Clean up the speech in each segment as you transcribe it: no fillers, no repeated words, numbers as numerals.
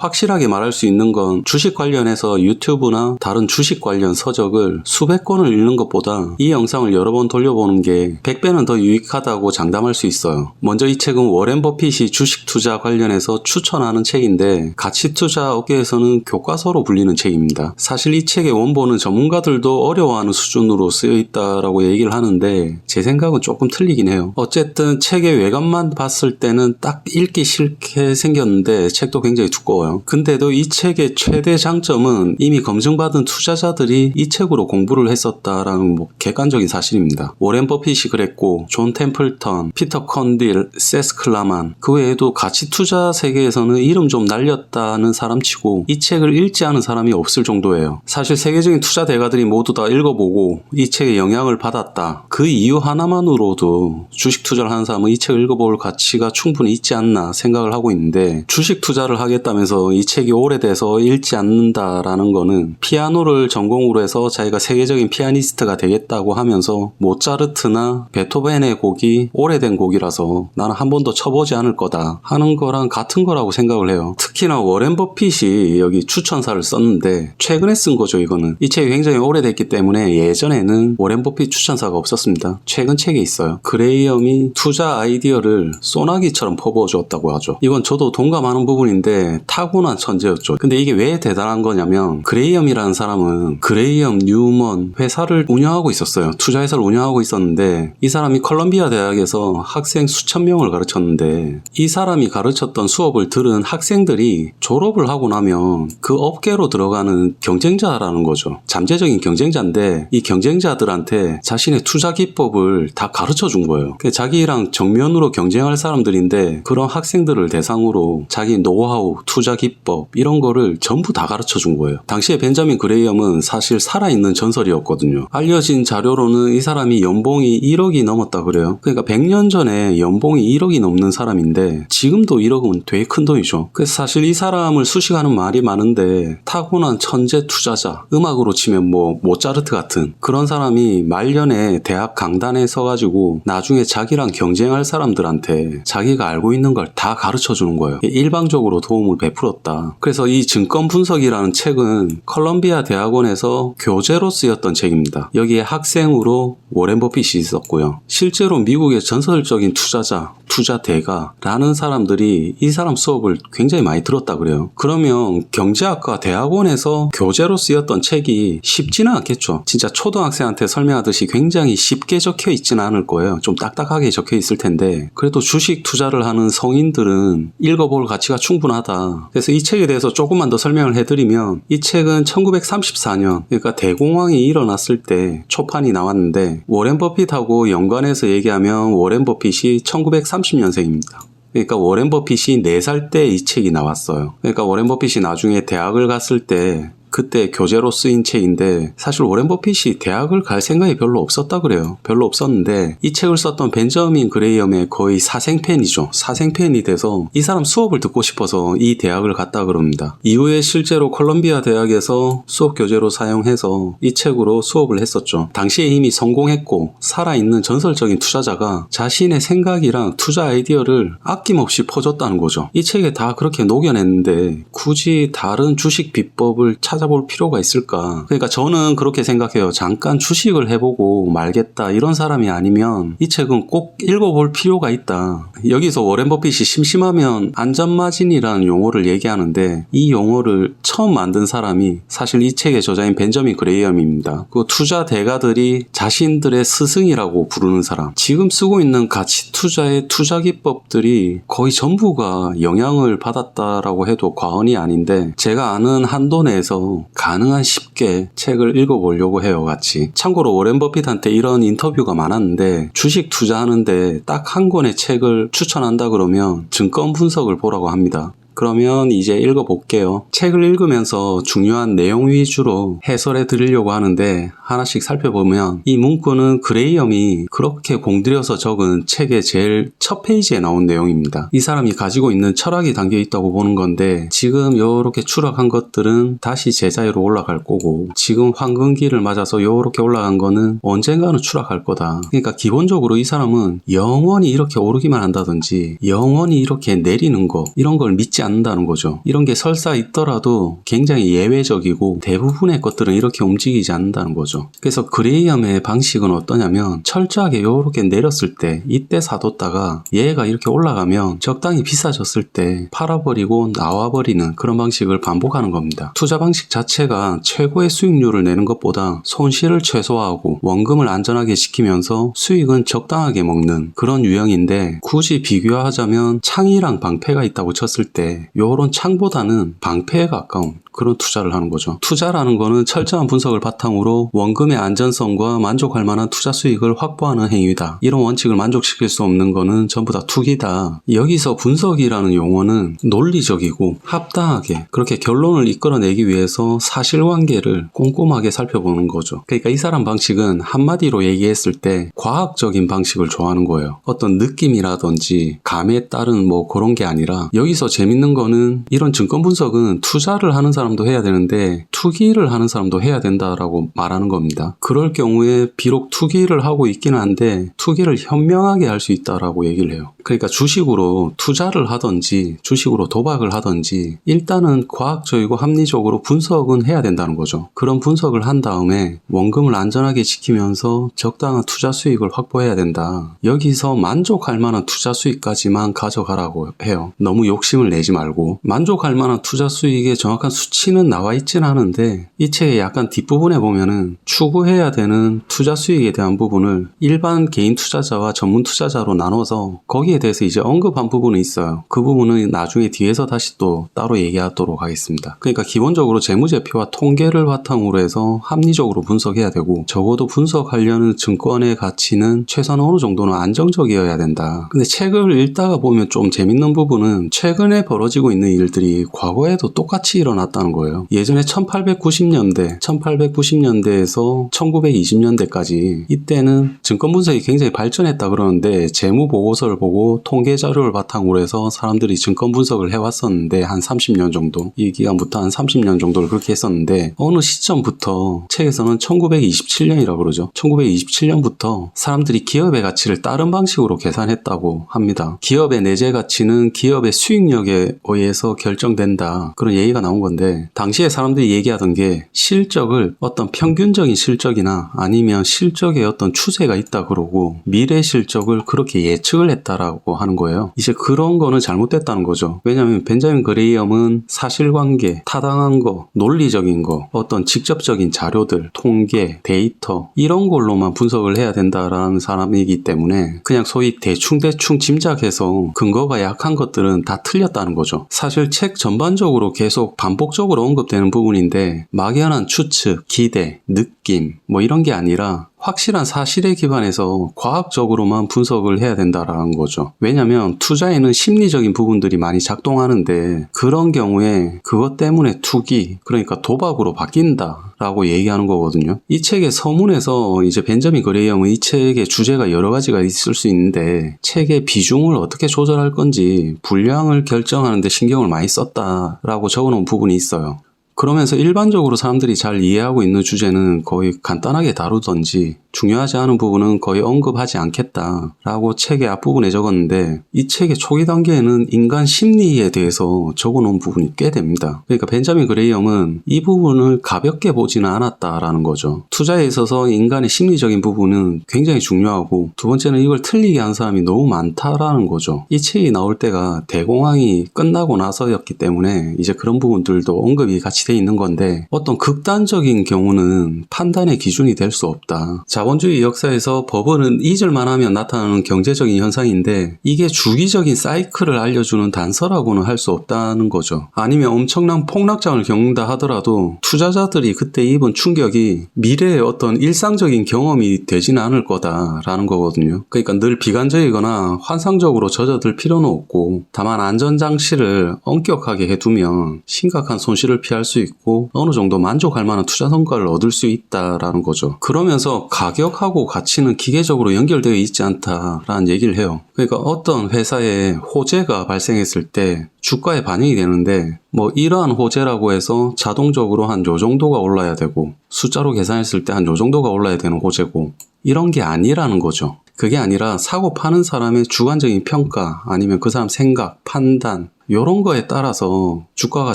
확실하게 말할 수 있는 건 주식 관련해서 유튜브나 다른 주식 관련 서적을 수백 권을 읽는 것보다 이 영상을 여러 번 돌려보는 게 100배는 더 유익하다고 장담할 수 있어요. 먼저 이 책은 워렌 버핏이 주식 투자 관련해서 추천하는 책인데 가치 투자 업계에서는 교과서로 불리는 책입니다. 사실 이 책의 원본은 전문가들도 어려워하는 수준으로 쓰여 있다라고 얘기를 하는데 제 생각은 조금 틀리긴 해요. 어쨌든 책의 외관만 봤을 때는 딱 읽기 싫게 생겼는데 책도 굉장히 두꺼워요. 근데도 이 책의 최대 장점은 이미 검증받은 투자자들이 이 책으로 공부를 했었다라는 객관적인 사실입니다. 워렌 버핏이 그랬고 존 템플턴, 피터 컨딜, 세스 클라만 그 외에도 가치 투자 세계에서는 이름 좀 날렸다는 사람치고 이 책을 읽지 않은 사람이 없을 정도예요. 사실 세계적인 투자 대가들이 모두 다 읽어보고 이 책에 영향을 받았다. 그 이유 하나만으로도 주식 투자를 하는 사람은 이 책을 읽어볼 가치가 충분히 있지 않나 생각을 하고 있는데 주식 투자를 하겠다면서 이 책이 오래돼서 읽지 않는다라는 거는 피아노를 전공으로 해서 자기가 세계적인 피아니스트가 되겠다고 하면서 모차르트나 베토벤의 곡이 오래된 곡이라서 나는 한 번도 쳐보지 않을 거다 하는 거랑 같은 거라고 생각을 해요. 특히나 워렌 버핏이 여기 추천사를 썼는데 최근에 쓴 거죠. 이거는 이 책이 굉장히 오래됐기 때문에 예전에는 워렌 버핏 추천사가 없었습니다. 최근 책에 있어요. 그레이엄이 투자 아이디어를 소나기처럼 퍼부어 주었다고 하죠. 이건 저도 동감하는 부분인데 타고난 천재였죠. 근데 이게 왜 대단한 거냐면 그레이엄이라는 사람은 그레이엄 뉴먼 회사를 운영하고 있었어요. 투자회사를 운영하고 있었는데 이 사람이 컬럼비아 대학에서 학생 수천 명을 가르쳤는데 이 사람이 가르쳤던 수업을 들은 학생들이 졸업을 하고 나면 그 업계로 들어가는 경쟁자라는 거죠. 잠재적인 경쟁자인데 이 경쟁자들한테 자신의 투자 기법을 다 가르쳐 준 거예요. 자기랑 정면으로 경쟁할 사람들인데 그런 학생들을 대상으로 자기 노하우, 투자 기법 이런 거를 전부 다 가르쳐 준 거예요. 당시에 벤자민 그레이엄은 사실 살아있는 전설이었거든요. 알려진 자료로는 이 사람이 연봉이 1억이 넘었다 그래요. 그러니까 100년 전에 연봉이 1억이 넘는 사람인데 지금도 1억은 되게 큰 돈이죠. 그래서 사실 이 사람을 수식하는 말이 많은데 타고난 천재 투자자, 음악으로 치면 모차르트 같은 그런 사람이 말년에 대학 강단에 서가지고 나중에 자기랑 경쟁할 사람들한테 자기가 알고 있는 걸 다 가르쳐 주는 거예요. 일방적으로 도움을 베풀었다. 그래서 이 증권 분석이라는 책은 컬럼비아 대학원에서 교재로 쓰였던 책입니다. 여기에 학생으로 워렌 버핏이 있었고요. 실제로 미국의 전설적인 투자자, 투자대가라는 사람들이 이 사람 수업을 굉장히 많이 들었다 그래요. 그러면 경제학과 대학원에서 교재로 쓰였던 책이 쉽지는 않겠죠. 진짜 초등학생한테 설명하듯이 굉장히 쉽게 적혀 있지는 않을 거예요. 좀 딱딱하게 적혀 있을 텐데 그래도 주식 투자를 하는 성인들은 읽어볼 가치가 충분하다. 그래서 이 책에 대해서 조금만 더 설명을 해드리면 이 책은 1934년 그러니까 대공황이 일어났을 때 초판이 나왔는데 워렌 버핏하고 연관해서 얘기하면 워렌 버핏이 1930년생입니다. 그러니까 워렌 버핏이 4살 때 이 책이 나왔어요. 그러니까 워렌 버핏이 나중에 대학을 갔을 때 그때 교재로 쓰인 책인데 사실 워렌 버핏이 대학을 갈 생각이 별로 없었다 그래요. 별로 없었는데 이 책을 썼던 벤저민 그레이엄의 거의 사생팬이죠. 사생팬이 돼서 이 사람 수업을 듣고 싶어서 이 대학을 갔다 그럽니다. 이후에 실제로 콜롬비아 대학에서 수업 교재로 사용해서 이 책으로 수업을 했었죠. 당시에 이미 성공했고 살아있는 전설적인 투자자가 자신의 생각이랑 투자 아이디어를 아낌없이 퍼줬다는 거죠. 이 책에 다 그렇게 녹여냈는데 굳이 다른 주식 비법을 찾아볼 필요가 있을까? 그러니까 저는 그렇게 생각해요. 잠깐 주식을 해보고 말겠다 이런 사람이 아니면 이 책은 꼭 읽어볼 필요가 있다. 여기서 워렌 버핏이 심심하면 안전마진이라는 용어를 얘기하는데 이 용어를 처음 만든 사람이 사실 이 책의 저자인 벤저민 그레이엄입니다. 그 투자 대가들이 자신들의 스승이라고 부르는 사람. 지금 쓰고 있는 가치 투자의 투자 기법들이 거의 전부가 영향을 받았다라고 해도 과언이 아닌데 제가 아는 한도 내에서 가능한 쉽게 책을 읽어보려고 해요. 같이. 참고로 워렌 버핏한테 이런 인터뷰가 많았는데 주식 투자하는데 딱 한 권의 책을 추천한다 그러면 증권 분석을 보라고 합니다. 그러면 이제 읽어볼게요. 책을 읽으면서 중요한 내용 위주로 해설해 드리려고 하는데 하나씩 살펴보면 이 문구는 그레이엄이 그렇게 공들여서 적은 책의 제일 첫 페이지에 나온 내용입니다. 이 사람이 가지고 있는 철학이 담겨 있다고 보는 건데 지금 요렇게 추락한 것들은 다시 제자리로 올라갈 거고 지금 황금기를 맞아서 요렇게 올라간 거는 언젠가는 추락할 거다. 그러니까 기본적으로 이 사람은 영원히 이렇게 오르기만 한다든지 영원히 이렇게 내리는 거 이런 걸 믿지 않는다는 거죠. 이런 게 설사 있더라도 굉장히 예외적이고 대부분의 것들은 이렇게 움직이지 않는다는 거죠. 그래서 그레이엄의 방식은 어떠냐면 철저하게 요렇게 내렸을 때 이때 사뒀다가 얘가 이렇게 올라가면 적당히 비싸졌을 때 팔아버리고 나와버리는 그런 방식을 반복하는 겁니다. 투자 방식 자체가 최고의 수익률을 내는 것보다 손실을 최소화하고 원금을 안전하게 지키면서 수익은 적당하게 먹는 그런 유형인데, 굳이 비교하자면 창이랑 방패가 있다고 쳤을 때 요런 창보다는 방패에 가까운 그런 투자를 하는 거죠. 투자라는 거는 철저한 분석을 바탕으로 원금의 안전성과 만족할 만한 투자 수익을 확보하는 행위다. 이런 원칙을 만족시킬 수 없는 거는 전부 다 투기다. 여기서 분석이라는 용어는 논리적이고 합당하게 그렇게 결론을 이끌어내기 위해서 사실관계를 꼼꼼하게 살펴보는 거죠. 그러니까 이 사람 방식은 한마디로 얘기했을 때 과학적인 방식을 좋아하는 거예요. 어떤 느낌이라든지 감에 따른 뭐 그런 게 아니라, 여기서 재밌는 거는 이런 증권 분석은 투자를 하는 사람도 해야 되는데 투기를 하는 사람도 해야 된다라고 말하는 겁니다. 그럴 경우에 비록 투기를 하고 있기는 한데 투기를 현명하게 할 수 있다라고 얘기를 해요. 그러니까 주식으로 투자를 하든지 주식으로 도박을 하든지 일단은 과학적이고 합리적으로 분석은 해야 된다는 거죠. 그런 분석을 한 다음에 원금을 안전하게 지키면서 적당한 투자 수익을 확보해야 된다. 여기서 만족할 만한 투자 수익까지만 가져가라고 해요. 너무 욕심을 내지 말고. 만족할 만한 투자 수익의 정확한 수치는 나와 있진 않은데 이 책의 약간 뒷부분에 보면은 추구해야 되는 투자 수익에 대한 부분을 일반 개인 투자자와 전문 투자자로 나눠서 거기에 대해서 이제 언급한 부분이 있어요. 그 부분은 나중에 뒤에서 다시 또 따로 얘기하도록 하겠습니다. 그러니까 기본적으로 재무제표와 통계를 바탕으로 해서 합리적으로 분석해야 되고, 적어도 분석하려는 증권의 가치는 최소한 어느 정도는 안정적이어야 된다. 근데 책을 읽다가 보면 좀 재밌는 부분은 최근에 벌어지고 있는 일들이 과거에도 똑같이 일어났다는 거예요. 예전에 1890년대에서 1920년대까지 이때는 증권 분석이 굉장히 발전했다 그러는데 재무 보고서를 보고 통계 자료를 바탕으로 해서 사람들이 증권 분석을 해왔었는데 한 30년 정도, 이 기간부터 한 30년 정도를 그렇게 했었는데 어느 시점부터 책에서는 1927년이라고 그러죠. 1927년부터 사람들이 기업의 가치를 다른 방식으로 계산했다고 합니다. 기업의 내재 가치는 기업의 수익력에 의해서 결정된다, 그런 얘기가 나온 건데, 당시에 사람들이 얘기하던 게 실적을 어떤 평균적인 실적이나 아니면 실적에 어떤 추세가 있다 그러고 미래 실적을 그렇게 예측을 했다라고 하는 거예요. 이제 그런 거는 잘못됐다는 거죠. 왜냐하면 벤자민 그레이엄은 사실관계, 타당한 거, 논리적인 거, 어떤 직접적인 자료들, 통계, 데이터 이런 걸로만 분석을 해야 된다라는 사람이기 때문에 그냥 소위 대충 짐작해서 근거가 약한 것들은 다 틀렸다는 거죠. 사실 책 전반적으로 계속 반복적으로 언급되는 부분인데 막연한 추측, 기대, 느낌 뭐 이런 게 아니라 확실한 사실에 기반해서 과학적으로만 분석을 해야 된다라는 거죠. 왜냐하면 투자에는 심리적인 부분들이 많이 작동하는데 그런 경우에 그것 때문에 투기, 그러니까 도박으로 바뀐다라고 얘기하는 거거든요. 이 책의 서문에서 이제 벤자민 그레이엄은 이 책의 주제가 여러 가지가 있을 수 있는데 책의 비중을 어떻게 조절할 건지 분량을 결정하는 데 신경을 많이 썼다라고 적어놓은 부분이 있어요. 그러면서 일반적으로 사람들이 잘 이해하고 있는 주제는 거의 간단하게 다루던지 중요하지 않은 부분은 거의 언급하지 않겠다라고 책의 앞부분에 적었는데, 이 책의 초기 단계에는 인간 심리에 대해서 적어놓은 부분이 꽤 됩니다. 그러니까 벤자민 그레이엄은 이 부분을 가볍게 보지는 않았다라는 거죠. 투자에 있어서 인간의 심리적인 부분은 굉장히 중요하고, 두 번째는 이걸 틀리게 한 사람이 너무 많다라는 거죠. 이 책이 나올 때가 대공황이 끝나고 나서였기 때문에 이제 그런 부분들도 언급이 같이 돼 있는 건데, 어떤 극단적인 경우는 판단의 기준이 될 수 없다. 자본주의 역사에서 법은 잊을만 하면 나타나는 경제적인 현상인데 이게 주기적인 사이클을 알려주는 단서라고는 할 수 없다는 거죠. 아니면 엄청난 폭락장을 겪는다 하더라도 투자자들이 그때 입은 충격이 미래의 어떤 일상적인 경험이 되지는 않을 거다라는 거거든요. 그러니까 늘 비관적이거나 환상적으로 젖어들 필요는 없고, 다만 안전장치를 엄격하게 해두면 심각한 손실을 피할 수 있고 어느 정도 만족할 만한 투자 성과를 얻을 수 있다라는 거죠. 그러면서 가격하고 가치는 기계적으로 연결되어 있지 않다라는 얘기를 해요. 그러니까 어떤 회사에 호재가 발생했을 때 주가에 반영이 되는데 뭐 이러한 호재라고 해서 자동적으로 한 요 정도가 올라야 되고, 숫자로 계산했을 때 한 요 정도가 올라야 되는 호재고, 이런 게 아니라는 거죠. 그게 아니라 사고 파는 사람의 주관적인 평가, 아니면 그 사람 생각, 판단, 요런 거에 따라서 주가가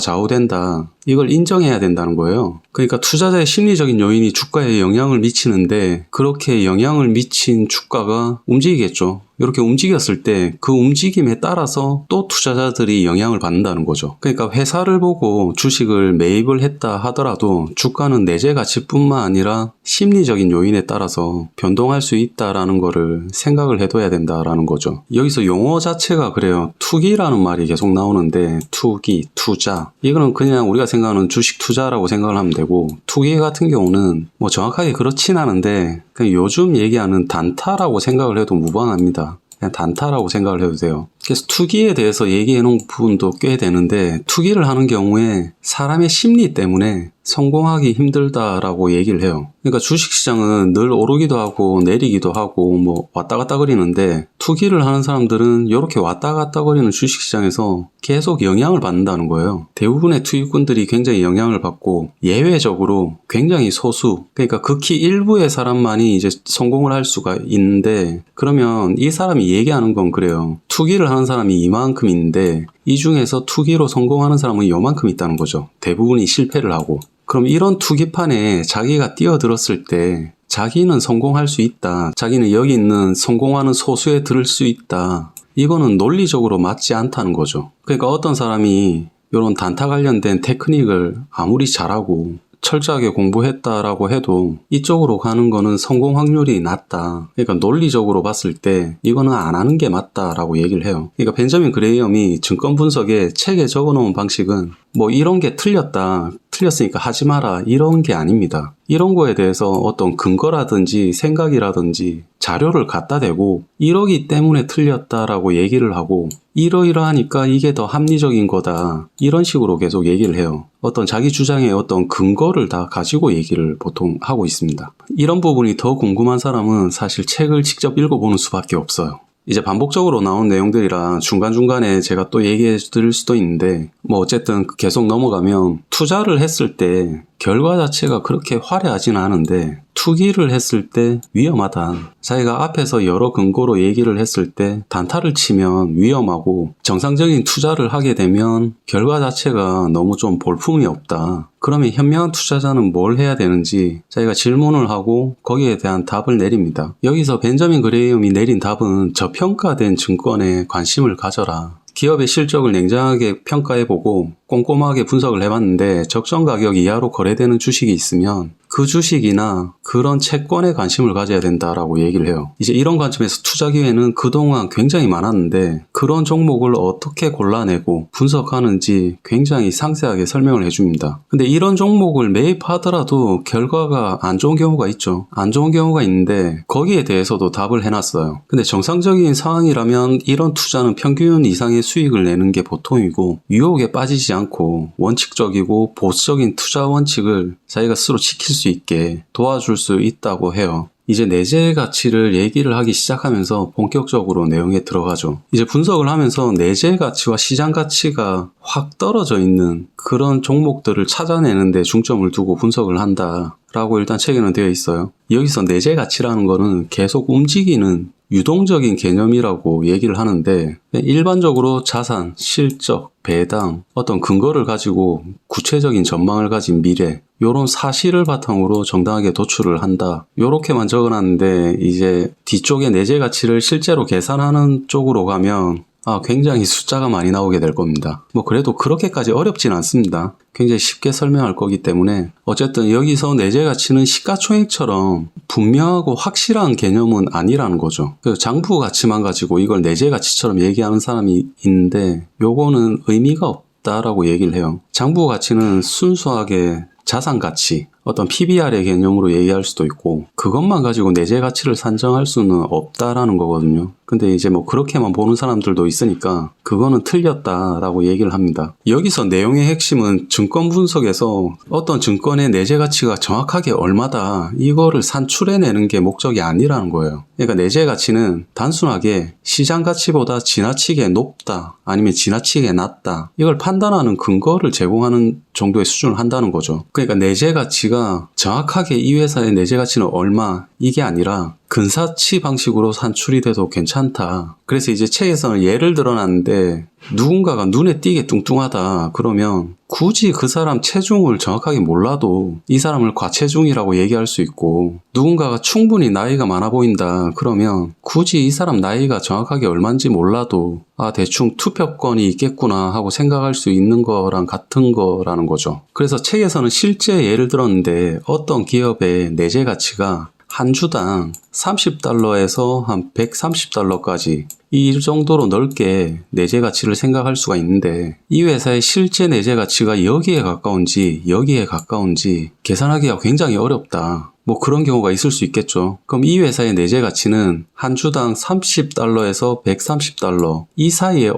좌우된다. 이걸 인정해야 된다는 거예요. 그러니까 투자자의 심리적인 요인이 주가에 영향을 미치는데 그렇게 영향을 미친 주가가 움직이겠죠. 이렇게 움직였을 때 그 움직임에 따라서 또 투자자들이 영향을 받는다는 거죠. 그러니까 회사를 보고 주식을 매입을 했다 하더라도 주가는 내재 가치뿐만 아니라 심리적인 요인에 따라서 변동할 수 있다라는 거를 생각을 해둬야 된다라는 거죠. 여기서 용어 자체가 그래요. 투기라는 말이 계속 나오는데 투기, 투자 이거는 그냥 우리가 생각하는 주식 투자라고 생각을 하면 되고 투기 같은 경우는 뭐 정확하게 그렇진 않은데 그냥 요즘 얘기하는 단타라고 생각을 해도 무방합니다. 그냥 단타라고 생각을 해도 돼요. 그래서 투기에 대해서 얘기해 놓은 부분도 꽤 되는데 투기를 하는 경우에 사람의 심리 때문에 성공하기 힘들다라고 얘기를 해요. 그러니까 주식시장은 늘 오르기도 하고 내리기도 하고 뭐 왔다 갔다 거리는데 투기를 하는 사람들은 이렇게 왔다 갔다 거리는 주식시장에서 계속 영향을 받는다는 거예요. 대부분의 투기꾼들이 굉장히 영향을 받고 예외적으로 굉장히 소수, 그러니까 극히 일부의 사람만이 이제 성공을 할 수가 있는데 그러면 이 사람이 얘기하는 건 그래요. 투기를 하는 사람이 이만큼인데 이 중에서 투기로 성공하는 사람은 요만큼 있다는 거죠. 대부분이 실패를 하고. 그럼 이런 투기판에 자기가 뛰어들었을 때 자기는 성공할 수 있다. 자기는 여기 있는 성공하는 소수에 들을 수 있다. 이거는 논리적으로 맞지 않다는 거죠. 그러니까 어떤 사람이 이런 단타 관련된 테크닉을 아무리 잘하고 철저하게 공부했다라고 해도 이쪽으로 가는 거는 성공 확률이 낮다. 그러니까 논리적으로 봤을 때 이거는 안 하는 게 맞다라고 얘기를 해요. 그러니까 벤저민 그레이엄이 증권 분석에 책에 적어놓은 방식은 뭐 이런 게 틀렸으니까 하지 마라 이런 게 아닙니다. 이런 거에 대해서 어떤 근거라든지 생각이라든지 자료를 갖다 대고 이러기 때문에 틀렸다라고 얘기를 하고 이러이러하니까 이게 더 합리적인 거다 이런 식으로 계속 얘기를 해요. 어떤 자기 주장의 어떤 근거를 다 가지고 얘기를 보통 하고 있습니다. 이런 부분이 더 궁금한 사람은 사실 책을 직접 읽어보는 수밖에 없어요. 이제 반복적으로 나온 내용들이라 중간중간에 제가 또 얘기해 드릴 수도 있는데 뭐 어쨌든 계속 넘어가면 투자를 했을 때 결과 자체가 그렇게 화려하진 않은데 투기를 했을 때 위험하다. 자기가 앞에서 여러 근거로 얘기를 했을 때 단타를 치면 위험하고 정상적인 투자를 하게 되면 결과 자체가 너무 좀 볼품이 없다. 그러면 현명한 투자자는 뭘 해야 되는지 자기가 질문을 하고 거기에 대한 답을 내립니다. 여기서 벤저민 그레이엄이 내린 답은 저평가된 증권에 관심을 가져라. 기업의 실적을 냉정하게 평가해보고 꼼꼼하게 분석을 해봤는데 적정 가격 이하로 거래되는 주식이 있으면 그 주식이나 그런 채권에 관심을 가져야 된다라고 얘기를 해요. 이제 이런 관점에서 투자 기회는 그동안 굉장히 많았는데 그런 종목을 어떻게 골라내고 분석하는지 굉장히 상세하게 설명을 해줍니다. 근데 이런 종목을 매입하더라도 결과가 안 좋은 경우가 있죠. 안 좋은 경우가 있는데 거기에 대해서도 답을 해놨어요. 근데 정상적인 상황이라면 이런 투자는 평균 이상의 수익을 내는 게 보통이고 유혹에 빠지지 않고 원칙적이고 보수적인 투자 원칙을 자기가 스스로 지킬 수 있게 도와줄 수 있다고 해요. 이제 내재 가치를 얘기를 하기 시작하면서 본격적으로 내용에 들어가죠. 이제 분석을 하면서 내재 가치와 시장 가치가 확 떨어져 있는 그런 종목들을 찾아내는 데 중점을 두고 분석을 한다 라고 일단 책에는 되어 있어요. 여기서 내재 가치라는 거는 계속 움직이는 유동적인 개념이라고 얘기를 하는데 일반적으로 자산, 실적, 배당, 어떤 근거를 가지고 구체적인 전망을 가진 미래 요런 사실을 바탕으로 정당하게 도출을 한다. 요렇게만 적어놨는데 이제 뒤쪽에 내재 가치를 실제로 계산하는 쪽으로 가면 굉장히 숫자가 많이 나오게 될 겁니다. 뭐 그래도 그렇게까지 어렵진 않습니다. 굉장히 쉽게 설명할 거기 때문에 어쨌든 여기서 내재 가치는 시가총액처럼 분명하고 확실한 개념은 아니라는 거죠. 장부 가치만 가지고 이걸 내재 가치처럼 얘기하는 사람이 있는데 요거는 의미가 없다라고 얘기를 해요. 장부 가치는 순수하게 자산 가치, 어떤 PBR의 개념으로 얘기할 수도 있고 그것만 가지고 내재 가치를 산정할 수는 없다라는 거거든요. 근데 이제 뭐 그렇게만 보는 사람들도 있으니까 그거는 틀렸다라고 얘기를 합니다. 여기서 내용의 핵심은 증권 분석에서 어떤 증권의 내재 가치가 정확하게 얼마다 이거를 산출해내는 게 목적이 아니라는 거예요. 그러니까 내재 가치는 단순하게 시장 가치보다 지나치게 높다 아니면 지나치게 낮다 이걸 판단하는 근거를 제공하는 정도의 수준을 한다는 거죠. 그러니까 내재 가치가 정확하게 이 회사의 내재 가치는 얼마 이게 아니라 근사치 방식으로 산출이 돼도 괜찮다. 그래서 이제 책에서는 예를 들어놨는데 누군가가 눈에 띄게 뚱뚱하다 그러면 굳이 그 사람 체중을 정확하게 몰라도 이 사람을 과체중이라고 얘기할 수 있고, 누군가가 충분히 나이가 많아 보인다 그러면 굳이 이 사람 나이가 정확하게 얼마인지 몰라도 대충 투표권이 있겠구나 하고 생각할 수 있는 거랑 같은 거라는 거죠. 그래서 책에서는 실제 예를 들었는데 어떤 기업의 내재 가치가 한 주당 $30에서 한 $130까지 이 정도로 넓게 내재 가치를 생각할 수가 있는데, 이 회사의 실제 내재 가치가 여기에 가까운지 여기에 가까운지 계산하기가 굉장히 어렵다. 뭐 그런 경우가 있을 수 있겠죠. 그럼 이 회사의 내재 가치는 한 주당 $30에서 $130 이 사이에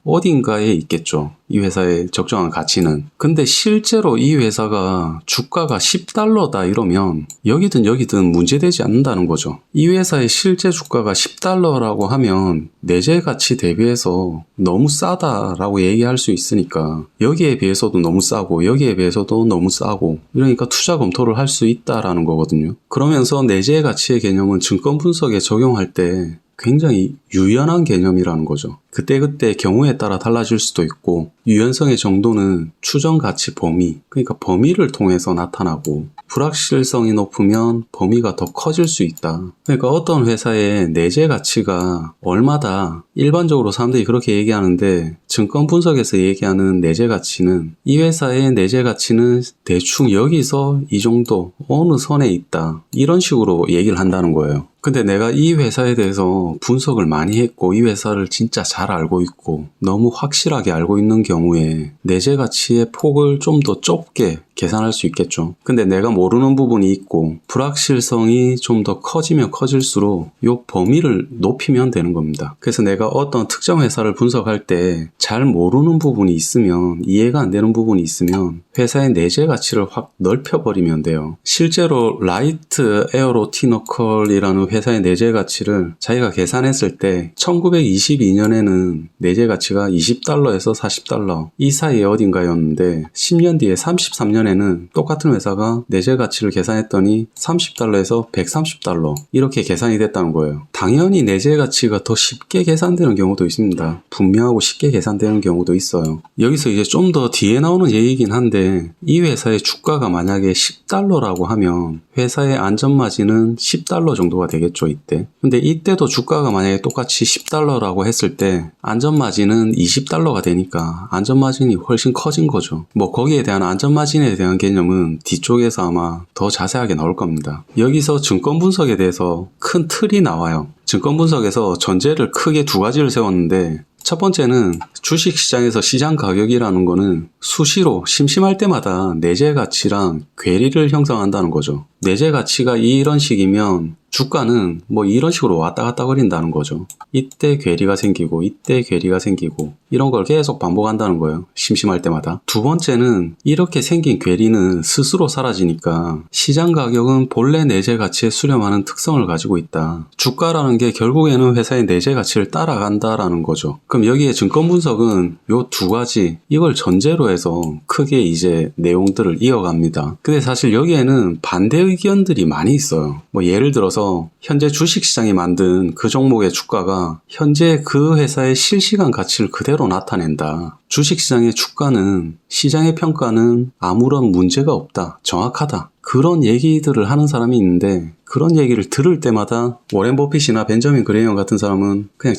어딘가에 있겠죠. 이 회사의 적정한 가치는. 근데 실제로 이 회사가 주가가 $10다 이러면 여기든 문제되지 않는다는 거죠. 이 회사의 실제 주가가 $10라고 하면 내재 가치 대비해서 너무 싸다라고 얘기할 수 있으니까 여기에 비해서도 너무 싸고 여기에 비해서도 너무 싸고, 이러니까 투자 검토를 할 수 있다라는 거거든요. 그러면서 내재 가치의 개념은 증권 분석에 적용할 때 굉장히 유연한 개념이라는 거죠. 그때그때 경우에 따라 달라질 수도 있고, 유연성의 정도는 추정 가치 범위, 그러니까 범위를 통해서 나타나고, 불확실성이 높으면 범위가 더 커질 수 있다. 그러니까 어떤 회사의 내재 가치가 얼마다, 일반적으로 사람들이 그렇게 얘기하는데 증권 분석에서 얘기하는 내재 가치는 이 회사의 내재 가치는 대충 여기서 이 정도 어느 선에 있다, 이런 식으로 얘기를 한다는 거예요. 근데 내가 이 회사에 대해서 분석을 많이 했고 이 회사를 진짜 잘 알고 있고 너무 확실하게 알고 있는 경우에 내재 가치의 폭을 좀 더 좁게 계산할 수 있겠죠. 근데 내가 모르는 부분이 있고 불확실성이 좀 더 커지면 커질수록 이 범위를 높이면 되는 겁니다. 그래서 내가 어떤 특정 회사를 분석할 때 잘 모르는 부분이 있으면, 이해가 안 되는 부분이 있으면 회사의 내재 가치를 확 넓혀버리면 돼요. 실제로 라이트 에어로티너컬이라는 회사의 내재 가치를 자기가 계산했을 때 1922년에는 내재 가치가 $20에서 $40 이 사이에 어딘가였는데 10년 뒤에 33년에는 똑같은 회사가 내재 가치를 계산했더니 $30에서 $130 이렇게 계산이 됐다는 거예요. 당연히 내재 가치가 더 쉽게 계산되는 경우도 있습니다. 분명하고 쉽게 계산되는 경우도 있어요. 여기서 이제 좀 더 뒤에 나오는 얘기이긴 한데, 이 회사의 주가가 만약에 $10라고 하면 회사의 안전마진은 $10 정도가 되겠죠, 이때. 근데 이때도 주가가 만약에 똑같이 $10라고 했을 때 안전마진은 $20가 되니까 안전마진이 훨씬 커진 거죠. 뭐 거기에 대한 안전마진에 대한 개념은 뒤쪽에서 아마 더 자세하게 나올 겁니다. 여기서 증권 분석에 대해서 큰 틀이 나와요. 증권 분석에서 전제를 크게 두 가지를 세웠는데, 첫 번째는 주식시장에서 시장 가격이라는 거는 수시로 심심할 때마다 내재 가치랑 괴리를 형성한다는 거죠. 내재 가치가 이런 식이면 주가는 뭐 이런 식으로 왔다 갔다 거린다는 거죠. 이때 괴리가 생기고 이때 괴리가 생기고 이런 걸 계속 반복한다는 거예요. 심심할 때마다. 두 번째는 이렇게 생긴 괴리는 스스로 사라지니까 시장 가격은 본래 내재 가치에 수렴하는 특성을 가지고 있다. 주가라는 게 결국에는 회사의 내재 가치를 따라간다라는 거죠. 그럼 여기에 증권 분석은 요 두 가지, 이걸 전제로 해서 크게 이제 내용들을 이어갑니다. 근데 사실 여기에는 반대 의견들이 많이 있어요. 뭐 예를 들어서 현재 주식시장이 만든 그 종목의 주가가 현재 그 회사의 실시간 가치를 그대로 나타낸다. 주식시장의 주가는, 시장의 평가는 아무런 문제가 없다. 정확하다. 그런 얘기들을 하는 사람이 있는데, 그런 얘기를 들을 때마다 워렌 버핏이나 벤저민 그레이엄 같은 사람은 그냥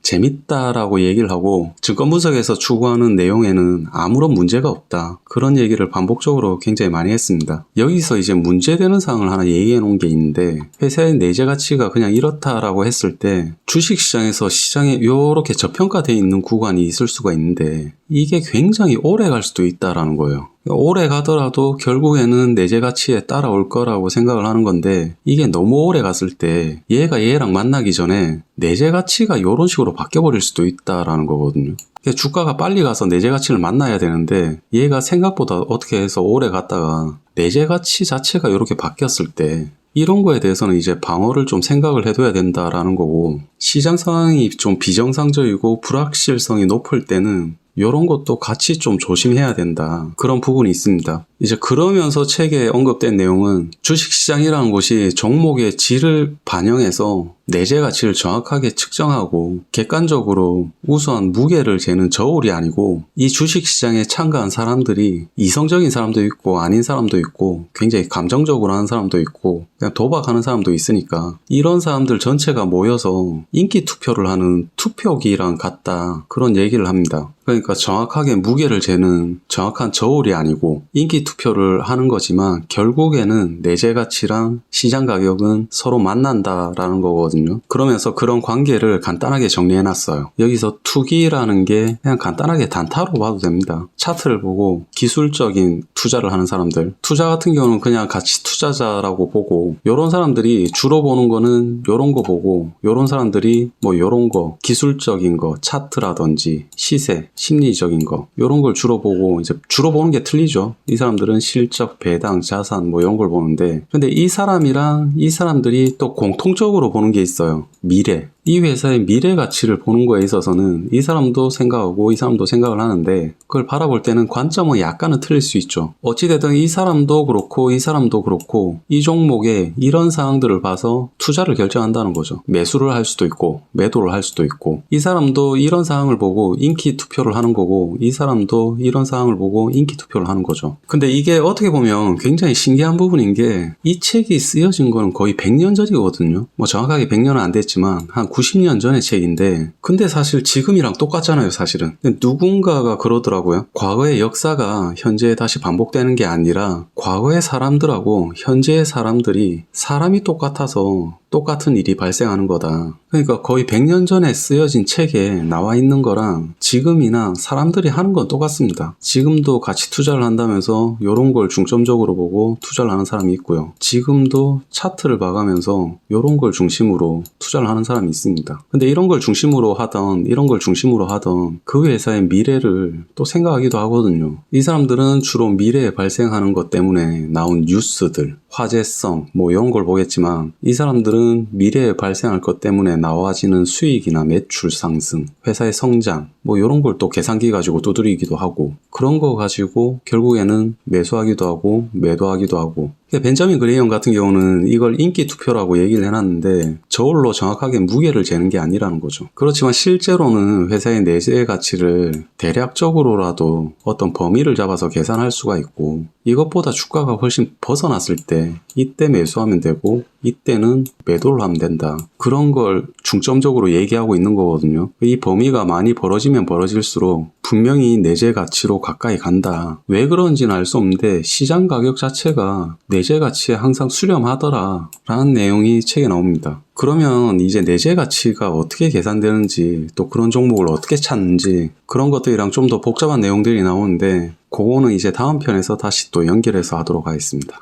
재밌다라고 얘기를 하고, 증권 분석에서 추구하는 내용에는 아무런 문제가 없다. 그런 얘기를 반복적으로 굉장히 많이 했습니다. 여기서 이제 문제되는 사항을 하나 얘기해 놓은 게 있는데, 회사의 내재 가치가 그냥 이렇다라고 했을 때 주식시장에서 시장에 이렇게 저평가되어 있는 구간이 있을 수가 있는데 이게 굉장히 오래 갈 수도 있다라는 거예요. 오래 가더라도 결국에는 내재 가치에 따라올 거라고 생각을 하는 건데, 이게 너무 오래 갔을 때 얘가 얘랑 만나기 전에 내재 가치가 이런 식으로 바뀌어버릴 수도 있다라는 거거든요. 주가가 빨리 가서 내재 가치를 만나야 되는데 얘가 생각보다 어떻게 해서 오래 갔다가 내재 가치 자체가 이렇게 바뀌었을 때 이런 거에 대해서는 이제 방어를 좀 생각을 해둬야 된다라는 거고, 시장 상황이 좀 비정상적이고 불확실성이 높을 때는 이런 것도 같이 좀 조심해야 된다. 그런 부분이 있습니다. 이제 그러면서 책에 언급된 내용은 주식시장이라는 곳이 종목의 질을 반영해서 내재 가치를 정확하게 측정하고 객관적으로 우수한 무게를 재는 저울이 아니고 이 주식시장에 참가한 사람들이 이성적인 사람도 있고 아닌 사람도 있고 굉장히 감정적으로 하는 사람도 있고 그냥 도박하는 사람도 있으니까 이런 사람들 전체가 모여서 인기 투표를 하는 투표기랑 같다. 그런 얘기를 합니다. 그러니까 정확하게 무게를 재는 정확한 저울이 아니고 인기 투표를 하는 거지만 결국에는 내재 가치랑 시장 가격은 서로 만난다라는 거거든요. 그러면서 그런 관계를 간단하게 정리해놨어요. 여기서 투기라는 게 그냥 간단하게 단타로 봐도 됩니다. 차트를 보고 기술적인 투자를 하는 사람들, 투자 같은 경우는 그냥 가치 투자자라고 보고 요런 사람들이 주로 보는 거는 요런 거 보고 요런 사람들이 뭐 요런 거 기술적인 거 차트라든지 시세 심리적인 거 이런 걸 주로 보고 이제 주로 보는 게 틀리죠. 이 사람들은 실적, 배당, 자산 뭐 이런 걸 보는데 근데 이 사람이랑 이 사람들이 또 공통적으로 보는 게 있어요. 미래. 이 회사의 미래 가치를 보는 거에 있어서는 이 사람도 생각하고 이 사람도 생각을 하는데 그걸 바라볼 때는 관점은 약간은 틀릴 수 있죠. 어찌되든 이 사람도 그렇고 이 사람도 그렇고 이 종목에 이런 상황들을 봐서 투자를 결정한다는 거죠. 매수를 할 수도 있고 매도를 할 수도 있고 이 사람도 이런 상황을 보고 인기 투표를 하는 거고 이 사람도 이런 상황을 보고 인기 투표를 하는 거죠. 근데 이게 어떻게 보면 굉장히 신기한 부분인 게 이 책이 쓰여진 거는 거의 100년 전이거든요. 뭐 정확하게 100년은 안 됐지만 한 90년 전의 책인데 근데 사실 지금이랑 똑같잖아요 사실은. 누군가가 그러더라고요. 과거의 역사가 현재에 다시 반복되는 게 아니라 과거의 사람들하고 현재의 사람들이 사람이 똑같아서 똑같은 일이 발생하는 거다. 그러니까 거의 100년 전에 쓰여진 책에 나와 있는 거랑 지금이나 사람들이 하는 건 똑같습니다. 지금도 가치 투자를 한다면서 이런 걸 중점적으로 보고 투자를 하는 사람이 있고요. 지금도 차트를 봐가면서 이런 걸 중심으로 투자를 하는 사람이 있습니다. 근데 이런 걸 중심으로 하던 이런 걸 중심으로 하던 그 회사의 미래를 또 생각하기도 하거든요. 이 사람들은 주로 미래에 발생하는 것 때문에 나온 뉴스들, 화제성 뭐 이런 걸 보겠지만 이 사람들은 미래에 발생할 것 때문에 나와지는 수익이나 매출 상승, 회사의 성장 뭐 이런 걸 또 계산기 가지고 두드리기도 하고 그런 거 가지고 결국에는 매수하기도 하고 매도하기도 하고 벤자민 그레이엄 같은 경우는 이걸 인기 투표라고 얘기를 해놨는데 저울로 정확하게 무게를 재는 게 아니라는 거죠. 그렇지만 실제로는 회사의 내재 가치를 대략적으로라도 어떤 범위를 잡아서 계산할 수가 있고 이것보다 주가가 훨씬 벗어났을 때 이때 매수하면 되고 이때는 매도를 하면 된다. 그런 걸 중점적으로 얘기하고 있는 거거든요. 이 범위가 많이 벌어지면 벌어질수록 분명히 내재 가치로 가까이 간다. 왜 그런지는 알 수 없는데 시장 가격 자체가 내재 가치에 항상 수렴하더라 라는 내용이 책에 나옵니다. 그러면 이제 내재 가치가 어떻게 계산되는지 또 그런 종목을 어떻게 찾는지 그런 것들이랑 좀 더 복잡한 내용들이 나오는데 그거는 이제 다음 편에서 다시 또 연결해서 하도록 하겠습니다.